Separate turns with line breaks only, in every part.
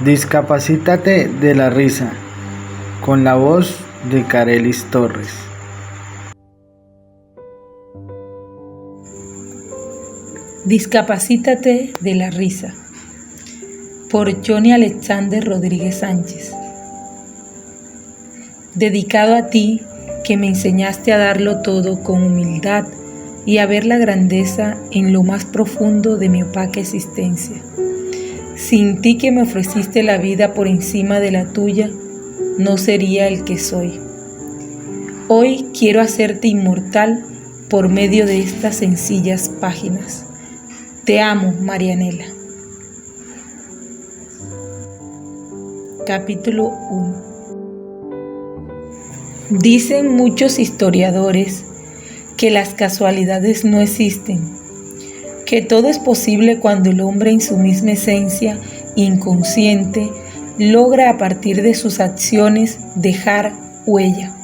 Discapacítate de la risa, con la voz de Carelis Torres.
Discapacítate de la risa, por Johnny Alexander Rodríguez Sánchez. Dedicado a ti, que me enseñaste a darlo todo con humildad y a ver la grandeza en lo más profundo de mi opaca existencia. Sin ti, que me ofreciste la vida por encima de la tuya, no sería el que soy. Hoy quiero hacerte inmortal por medio de estas sencillas páginas. Te amo, Marianela. Capítulo 1. Dicen muchos historiadores que las casualidades no existen, que todo es posible cuando el hombre en su misma esencia inconsciente logra a partir de sus acciones dejar huella.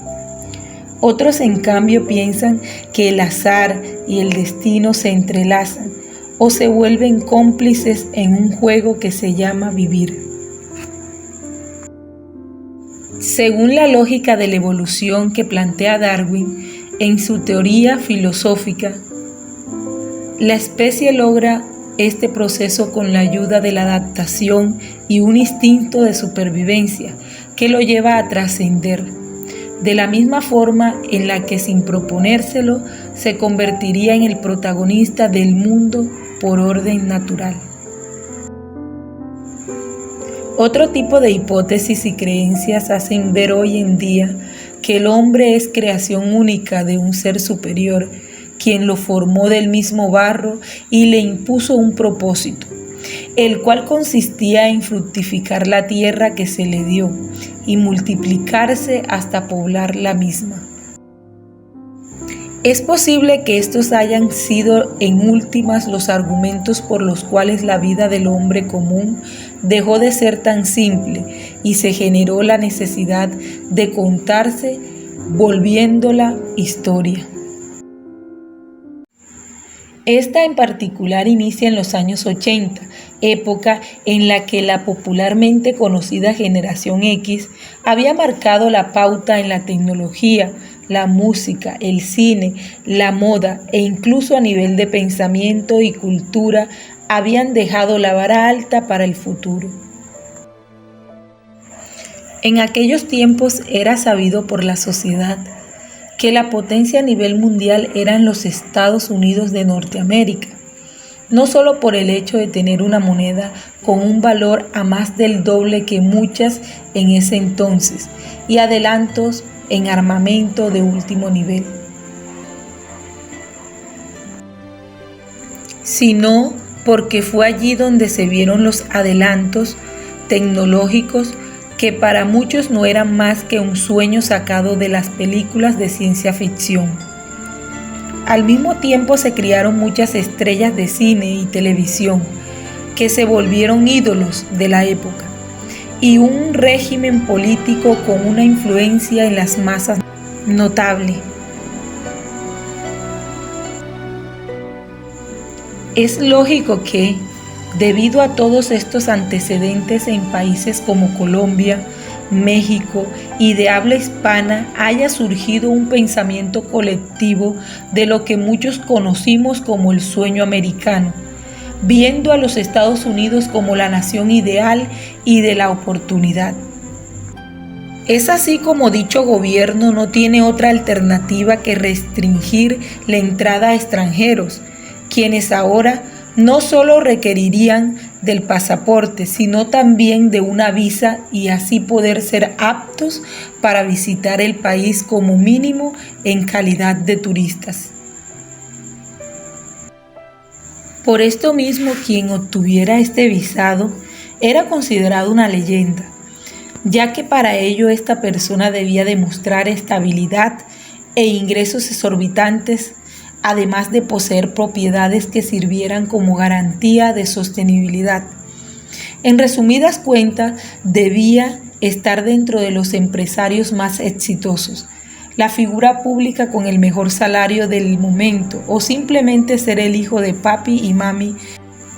Otros en cambio piensan que el azar y el destino se entrelazan o se vuelven cómplices en un juego que se llama vivir. Según la lógica de la evolución que plantea Darwin en su teoría filosófica, la especie logra este proceso con la ayuda de la adaptación y un instinto de supervivencia que lo lleva a trascender, de la misma forma en la que sin proponérselo se convertiría en el protagonista del mundo por orden natural. Otro tipo de hipótesis y creencias hacen ver hoy en día que el hombre es creación única de un ser superior, quien lo formó del mismo barro y le impuso un propósito, el cual consistía en fructificar la tierra que se le dio y multiplicarse hasta poblar la misma. Es posible que estos hayan sido en últimas los argumentos por los cuales la vida del hombre común dejó de ser tan simple y se generó la necesidad de contarse, volviéndola historia. Esta en particular inicia en los años 80, época en la que la popularmente conocida Generación X había marcado la pauta en la tecnología, la música, el cine, la moda e incluso a nivel de pensamiento y cultura habían dejado la vara alta para el futuro. En aquellos tiempos era sabido por la sociedad que la potencia a nivel mundial eran los Estados Unidos de Norteamérica, no solo por el hecho de tener una moneda con un valor a más del doble que muchas en ese entonces y adelantos en armamento de último nivel, sino porque fue allí donde se vieron los adelantos tecnológicos que para muchos no eran más que un sueño sacado de las películas de ciencia ficción. Al mismo tiempo se criaron muchas estrellas de cine y televisión que se volvieron ídolos de la época, y un régimen político con una influencia en las masas notable. Es lógico que, debido a todos estos antecedentes en países como Colombia, México y de habla hispana, haya surgido un pensamiento colectivo de lo que muchos conocimos como el sueño americano, viendo a los Estados Unidos como la nación ideal y de la oportunidad. Es así como dicho gobierno no tiene otra alternativa que restringir la entrada a extranjeros, quienes ahora no solo requerirían del pasaporte, sino también de una visa y así poder ser aptos para visitar el país como mínimo en calidad de turistas. Por esto mismo, quien obtuviera este visado era considerado una leyenda, ya que para ello esta persona debía demostrar estabilidad e ingresos exorbitantes, además de poseer propiedades que sirvieran como garantía de sostenibilidad. En resumidas cuentas, debía estar dentro de los empresarios más exitosos, la figura pública con el mejor salario del momento o simplemente ser el hijo de papi y mami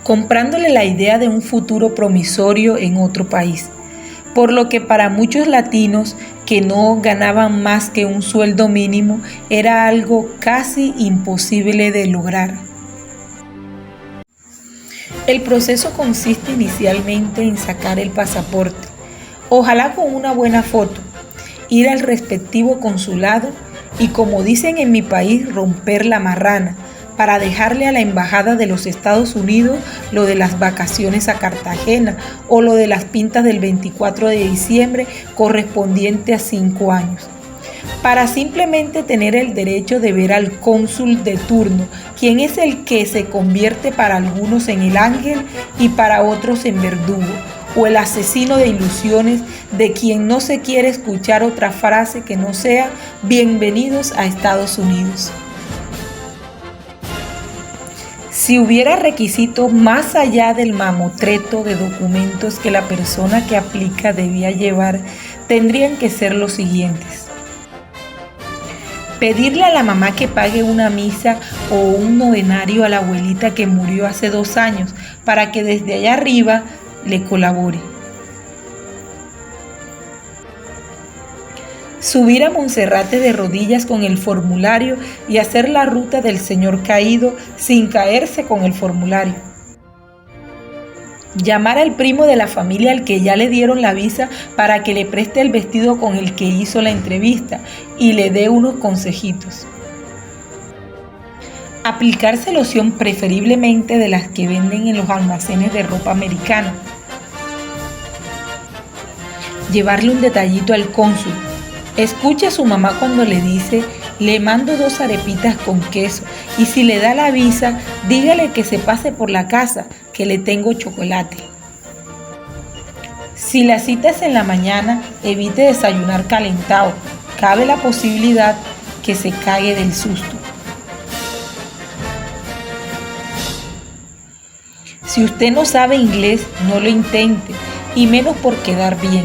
comprándole la idea de un futuro promisorio en otro país, por lo que para muchos latinos que no ganaban más que un sueldo mínimo era algo casi imposible de lograr. El proceso consiste inicialmente en sacar el pasaporte, ojalá con una buena foto, ir al respectivo consulado y, como dicen en mi país, romper la marrana para dejarle a la embajada de los Estados Unidos lo de las vacaciones a Cartagena o lo de las pintas del 24 de diciembre correspondiente a 5 años, para simplemente tener el derecho de ver al cónsul de turno, quien es el que se convierte para algunos en el ángel y para otros en verdugo, o el asesino de ilusiones de quien no se quiere escuchar otra frase que no sea bienvenidos a Estados Unidos. Si hubiera requisitos más allá del mamotreto de documentos que la persona que aplica debía llevar, tendrían que ser los siguientes: pedirle a la mamá que pague una misa o un novenario a la abuelita que murió hace 2 años para que desde allá arriba le colabore. Subir a Monserrate de rodillas con el formulario y hacer la ruta del señor caído sin caerse con el formulario. Llamar al primo de la familia al que ya le dieron la visa para que le preste el vestido con el que hizo la entrevista y le dé unos consejitos. Aplicarse loción preferiblemente de las que venden en los almacenes de ropa americana. Llevarle un detallito al cónsul. Escuche a su mamá cuando le dice: le mando 2 arepitas con queso, y si le da la visa, dígale que se pase por la casa, que le tengo chocolate. Si la cita es en la mañana, evite desayunar calentado. Cabe la posibilidad que se cague del susto. Si usted no sabe inglés, no lo intente, y menos por quedar bien.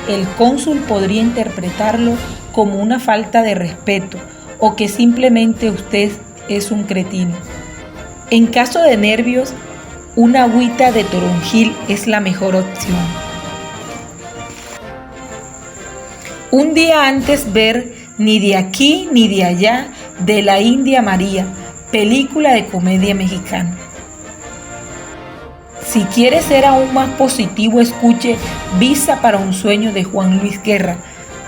El cónsul podría interpretarlo como una falta de respeto o que simplemente usted es un cretino. En caso de nervios, una agüita de toronjil es la mejor opción. Un día antes ver Ni de aquí ni de allá de la India María, película de comedia mexicana. Si quiere ser aún más positivo, escuche Visa para un sueño de Juan Luis Guerra,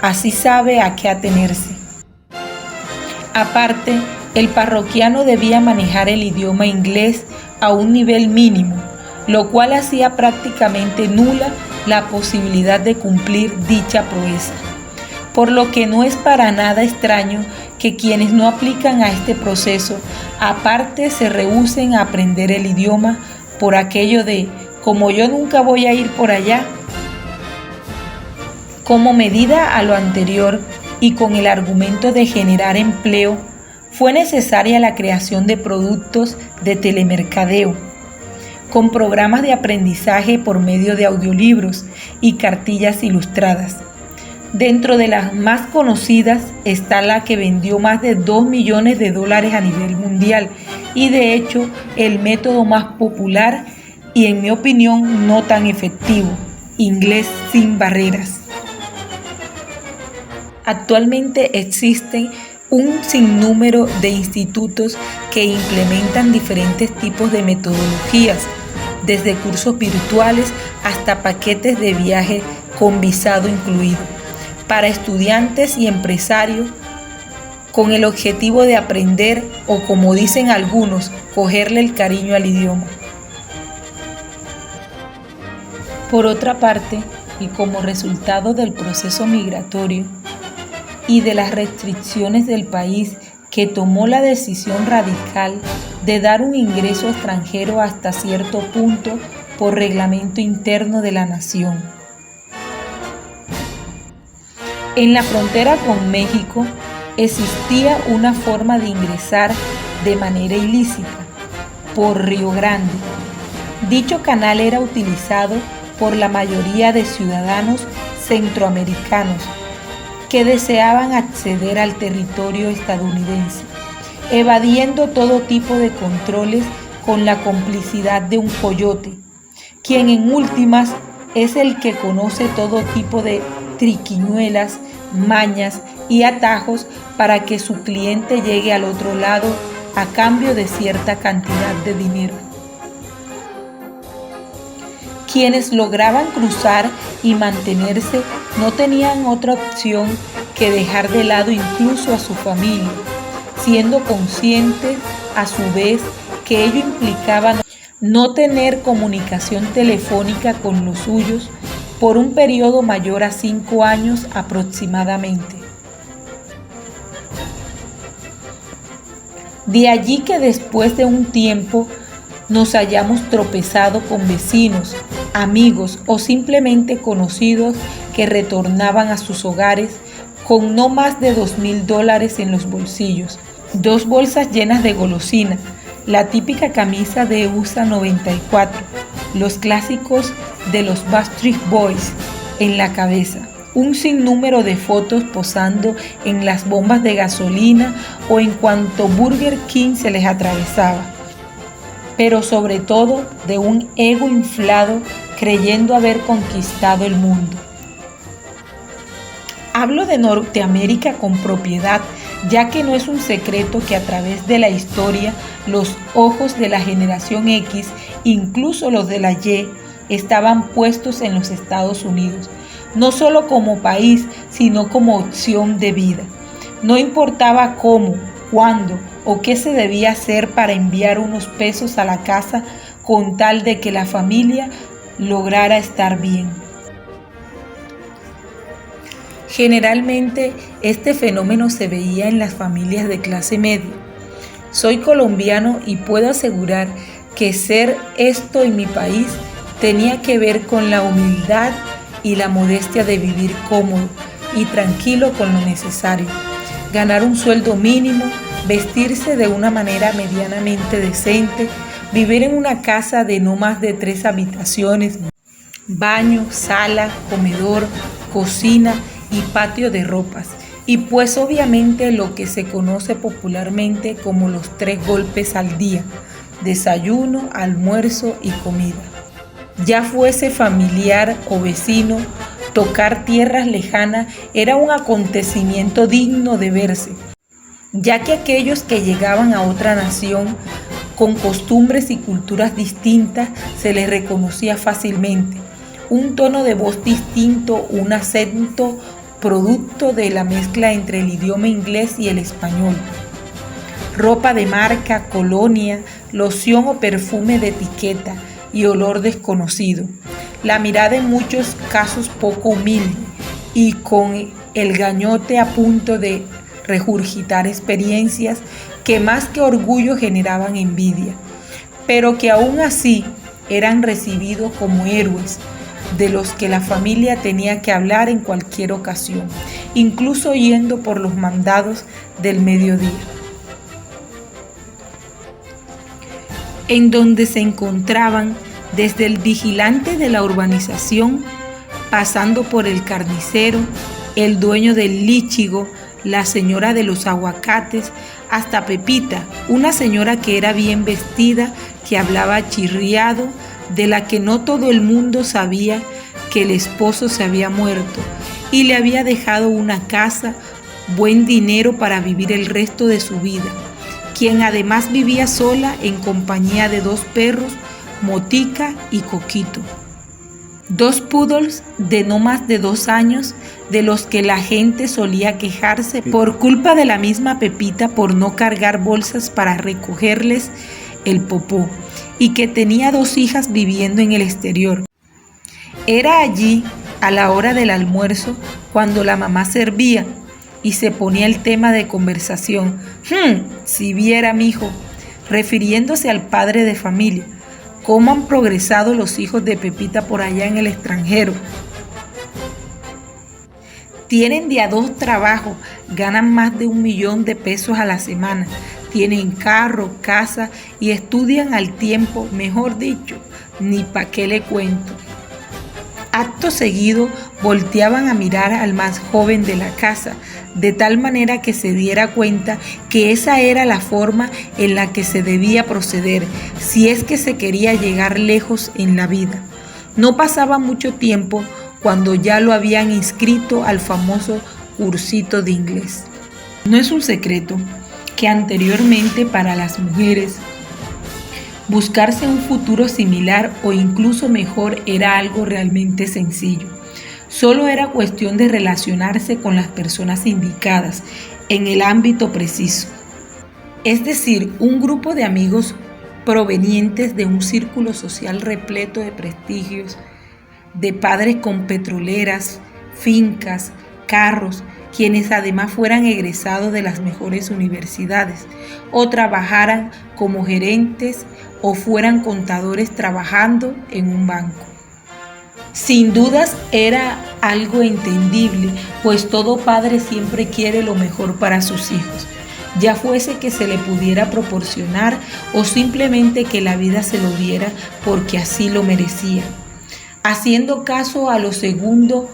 así sabe a qué atenerse. Aparte, el parroquiano debía manejar el idioma inglés a un nivel mínimo, lo cual hacía prácticamente nula la posibilidad de cumplir dicha proeza. Por lo que no es para nada extraño que quienes no aplican a este proceso, aparte se rehúsen a aprender el idioma por aquello de, como yo nunca voy a ir por allá. Como medida a lo anterior y con el argumento de generar empleo, fue necesaria la creación de productos de telemercadeo, con programas de aprendizaje por medio de audiolibros y cartillas ilustradas. Dentro de las más conocidas está la que vendió más de $2 millones a nivel mundial y de hecho el método más popular y en mi opinión no tan efectivo: Inglés sin barreras. Actualmente existen un sinnúmero de institutos que implementan diferentes tipos de metodologías, desde cursos virtuales hasta paquetes de viaje con visado incluido, para estudiantes y empresarios, con el objetivo de aprender o, como dicen algunos, cogerle el cariño al idioma. Por otra parte, y como resultado del proceso migratorio y de las restricciones del país que tomó la decisión radical de dar un ingreso extranjero hasta cierto punto por reglamento interno de la nación. En la frontera con México existía una forma de ingresar de manera ilícita por Río Grande. Dicho canal era utilizado por la mayoría de ciudadanos centroamericanos que deseaban acceder al territorio estadounidense, evadiendo todo tipo de controles con la complicidad de un coyote, quien en últimas es el que conoce todo tipo de triquiñuelas, mañas y atajos para que su cliente llegue al otro lado a cambio de cierta cantidad de dinero. Quienes lograban cruzar y mantenerse no tenían otra opción que dejar de lado incluso a su familia, siendo conscientes a su vez que ello implicaba no tener comunicación telefónica con los suyos por un periodo mayor a 5 años aproximadamente. De allí que después de un tiempo nos hayamos tropezado con vecinos, amigos o simplemente conocidos que retornaban a sus hogares con no más de $2,000 en los bolsillos, 2 bolsas llenas de golosina, la típica camisa de USA 94, los clásicos de los Backstreet Boys en la cabeza, un sinnúmero de fotos posando en las bombas de gasolina o en cuanto Burger King se les atravesaba, pero sobre todo de un ego inflado creyendo haber conquistado el mundo. Hablo de Norteamérica con propiedad, ya que no es un secreto que a través de la historia los ojos de la generación X, incluso los de la Y, estaban puestos en los Estados Unidos, no solo como país, sino como opción de vida. No importaba cómo, cuándo o qué se debía hacer para enviar unos pesos a la casa con tal de que la familia lograra estar bien. Generalmente este fenómeno se veía en las familias de clase media. Soy colombiano y puedo asegurar que ser esto en mi país tenía que ver con la humildad y la modestia de vivir cómodo y tranquilo con lo necesario, ganar un sueldo mínimo, vestirse de una manera medianamente decente, vivir en una casa de no más de 3 habitaciones, baño, sala, comedor, cocina y patio de ropas, y pues obviamente lo que se conoce popularmente como los 3 golpes al día: desayuno, almuerzo y comida. Ya fuese familiar o vecino, tocar tierras lejanas era un acontecimiento digno de verse, ya que aquellos que llegaban a otra nación con costumbres y culturas distintas se les reconocía fácilmente. Un tono de voz distinto, un acento producto de la mezcla entre el idioma inglés y el español. Ropa de marca, colonia, loción o perfume de etiqueta y olor desconocido. La mirada en muchos casos poco humilde y con el gañote a punto de regurgitar experiencias que más que orgullo generaban envidia, pero que aún así eran recibidos como héroes, de los que la familia tenía que hablar en cualquier ocasión, incluso yendo por los mandados del mediodía, en donde se encontraban desde el vigilante de la urbanización, pasando por el carnicero, el dueño del líchigo, la señora de los aguacates, hasta Pepita, una señora que era bien vestida, que hablaba chirriado, de la que no todo el mundo sabía que el esposo se había muerto y le había dejado una casa, buen dinero para vivir el resto de su vida, quien además vivía sola en compañía de 2 perros, Motica y Coquito, 2 poodles de no más de 2 años, de los que la gente solía quejarse por culpa de la misma Pepita por no cargar bolsas para recogerles el popó, y que tenía 2 hijas viviendo en el exterior. Era allí, a la hora del almuerzo, cuando la mamá servía y se ponía el tema de conversación. Si viera, mijo, refiriéndose al padre de familia, cómo han progresado los hijos de Pepita por allá en el extranjero. Tienen de a 2 trabajos, ganan más de $1,000,000 a la semana, tienen carro, casa y estudian al tiempo, mejor dicho, ni pa' qué le cuento. Acto seguido volteaban a mirar al más joven de la casa, de tal manera que se diera cuenta que esa era la forma en la que se debía proceder si es que se quería llegar lejos en la vida. No pasaba mucho tiempo cuando ya lo habían inscrito al famoso cursito de inglés. No es un secreto que anteriormente para las mujeres buscarse un futuro similar o incluso mejor era algo realmente sencillo. Solo era cuestión de relacionarse con las personas indicadas en el ámbito preciso. Es decir, un grupo de amigos provenientes de un círculo social repleto de prestigios, de padres con petroleras, fincas, carros, quienes además fueran egresados de las mejores universidades o trabajaran como gerentes o fueran contadores trabajando en un banco. Sin dudas era algo entendible, pues todo padre siempre quiere lo mejor para sus hijos, ya fuese que se le pudiera proporcionar o simplemente que la vida se lo diera porque así lo merecía. Haciendo caso a lo segundo,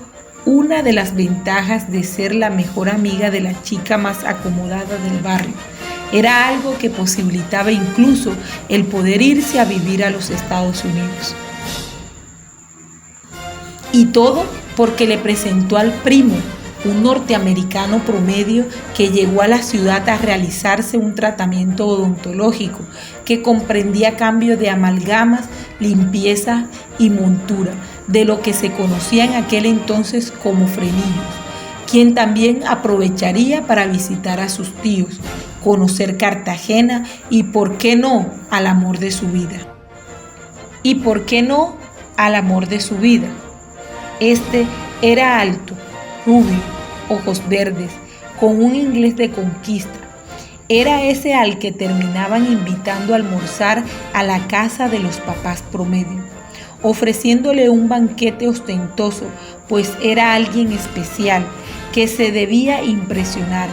una de las ventajas de ser la mejor amiga de la chica más acomodada del barrio era algo que posibilitaba incluso el poder irse a vivir a los Estados Unidos. Y todo porque le presentó al primo, un norteamericano promedio que llegó a la ciudad a realizarse un tratamiento odontológico que comprendía cambio de amalgamas, limpieza y montura, de lo que se conocía en aquel entonces como frenillos, quien también aprovecharía para visitar a sus tíos, conocer Cartagena y, ¿por qué no?, al amor de su vida. ¿Y por qué no al amor de su vida? Este era alto, rubio, ojos verdes, con un inglés de conquista. Era ese al que terminaban invitando a almorzar a la casa de los papás promedio, ofreciéndole un banquete ostentoso, pues era alguien especial que se debía impresionar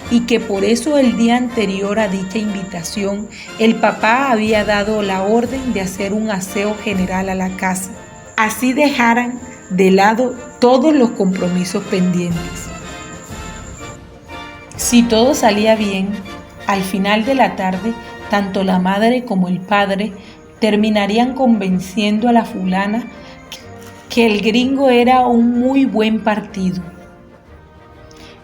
y que por eso el día anterior a dicha invitación el papá había dado la orden de hacer un aseo general a la casa. Así dejaran de lado todos los compromisos pendientes. Si todo salía bien, al final de la tarde, tanto la madre como el padre terminarían convenciendo a la fulana que el gringo era un muy buen partido.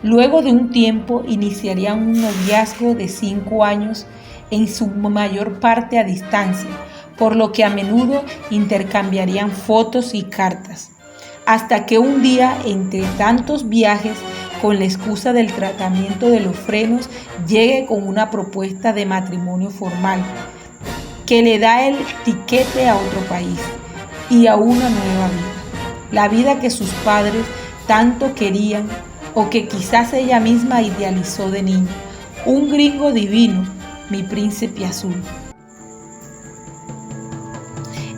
Luego de un tiempo iniciarían un noviazgo de 5 años, en su mayor parte a distancia, por lo que a menudo intercambiarían fotos y cartas, hasta que un día, entre tantos viajes, con la excusa del tratamiento de los frenos, llegue con una propuesta de matrimonio formal, que le da el tiquete a otro país y a una nueva vida, la vida que sus padres tanto querían o que quizás ella misma idealizó de niña, un gringo divino, mi príncipe azul.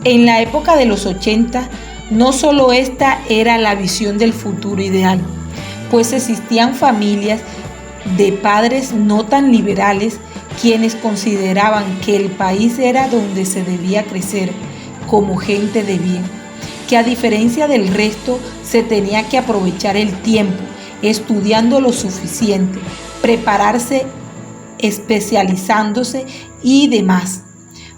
En la época de los 80, no solo esta era la visión del futuro ideal, pues existían familias de padres no tan liberales quienes consideraban que el país era donde se debía crecer como gente de bien, que a diferencia del resto se tenía que aprovechar el tiempo, estudiando lo suficiente, prepararse, especializándose y demás,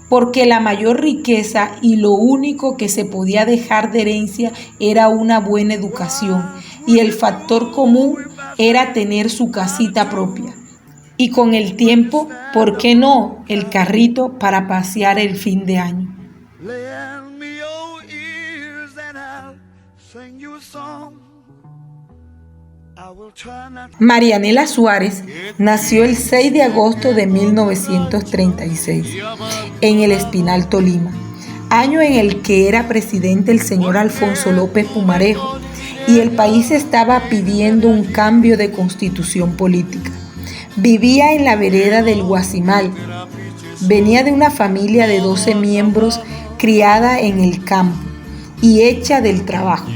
porque la mayor riqueza y lo único que se podía dejar de herencia era una buena educación, y el factor común era tener su casita propia. Y con el tiempo, ¿por qué no?, el carrito para pasear el fin de año. Marianela Suárez nació el 6 de agosto de 1936 en El Espinal, Tolima, año en el que era presidente el señor Alfonso López Pumarejo y el país estaba pidiendo un cambio de constitución política. Vivía en la vereda del Guasimal. Venía de una familia de 12 miembros criada en el campo y hecha del trabajo,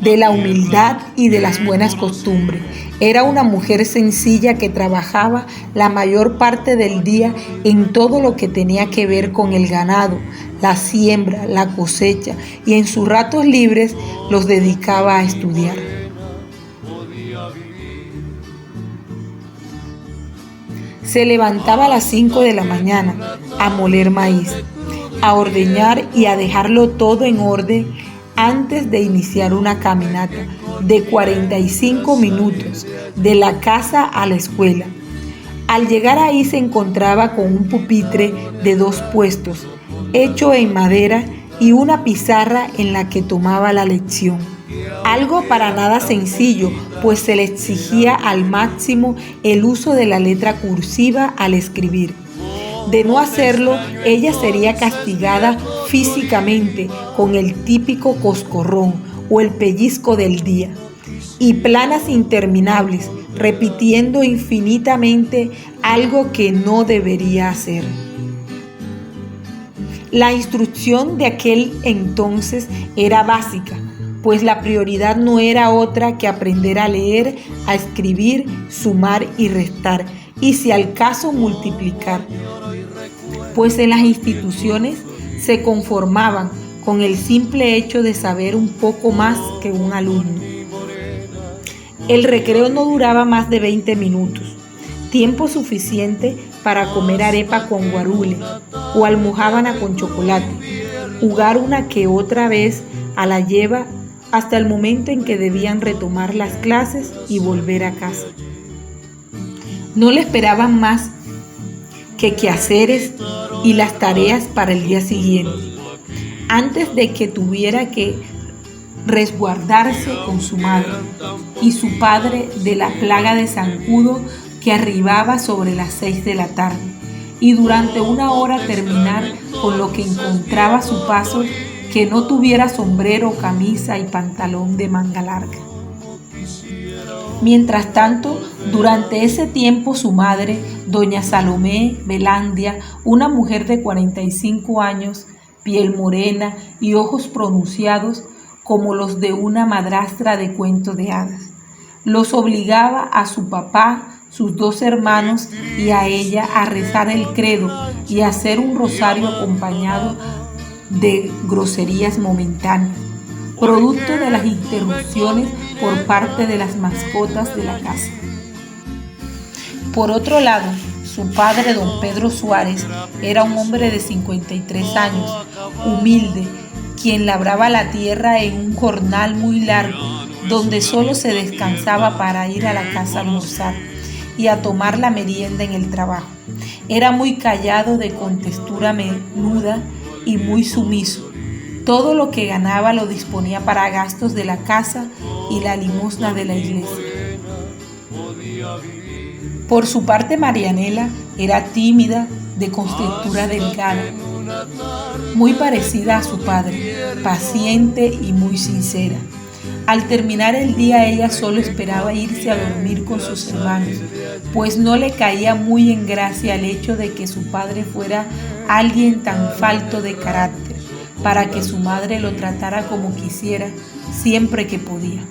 de la humildad y de las buenas costumbres. Era una mujer sencilla que trabajaba la mayor parte del día en todo lo que tenía que ver con el ganado, la siembra, la cosecha, y en sus ratos libres los dedicaba a estudiar. Se levantaba a las 5 de la mañana a moler maíz, a ordeñar y a dejarlo todo en orden antes de iniciar una caminata de 45 minutos de la casa a la escuela. Al llegar ahí se encontraba con un pupitre de 2 puestos, hecho en madera, y una pizarra en la que tomaba la lección. Algo para nada sencillo, pues se le exigía al máximo el uso de la letra cursiva al escribir. De no hacerlo, ella sería castigada físicamente con el típico coscorrón o el pellizco del día, y planas interminables, repitiendo infinitamente algo que no debería hacer. La instrucción de aquel entonces era básica, pues la prioridad no era otra que aprender a leer, a escribir, sumar y restar, y si al caso multiplicar. Pues en las instituciones se conformaban con el simple hecho de saber un poco más que un alumno. El recreo no duraba más de 20 minutos, tiempo suficiente para comer arepa con guarule o almojábana con chocolate, jugar una que otra vez a la lleva hasta el momento en que debían retomar las clases y volver a casa. No le esperaban más que quehaceres y las tareas para el día siguiente, antes de que tuviera que resguardarse con su madre y su padre de la plaga de zancudo que arribaba sobre las 6 de la tarde, y durante una hora terminar con lo que encontraba a su paso que no tuviera sombrero, camisa y pantalón de manga larga. Mientras tanto, durante ese tiempo su madre, doña Salomé Velandia, una mujer de 45 años, piel morena y ojos pronunciados como los de una madrastra de cuento de hadas, los obligaba a su papá, sus 2 hermanos y a ella a rezar el credo y a hacer un rosario acompañado de groserías momentáneas, producto de las interrupciones por parte de las mascotas de la casa. Por otro lado, su padre, don Pedro Suárez, era un hombre de 53 años, humilde, quien labraba la tierra en un jornal muy largo, donde solo se descansaba para ir a la casa a almorzar y a tomar la merienda en el trabajo. Era muy callado, de contextura menuda y muy sumiso. Todo lo que ganaba lo disponía para gastos de la casa y la limosna de la iglesia. Por su parte, Marianela era tímida, de contextura delgada, muy parecida a su padre, paciente y muy sincera. Al terminar el día, ella solo esperaba irse a dormir con sus hermanos, pues no le caía muy en gracia el hecho de que su padre fuera alguien tan falto de carácter, para que su madre lo tratara como quisiera siempre que podía.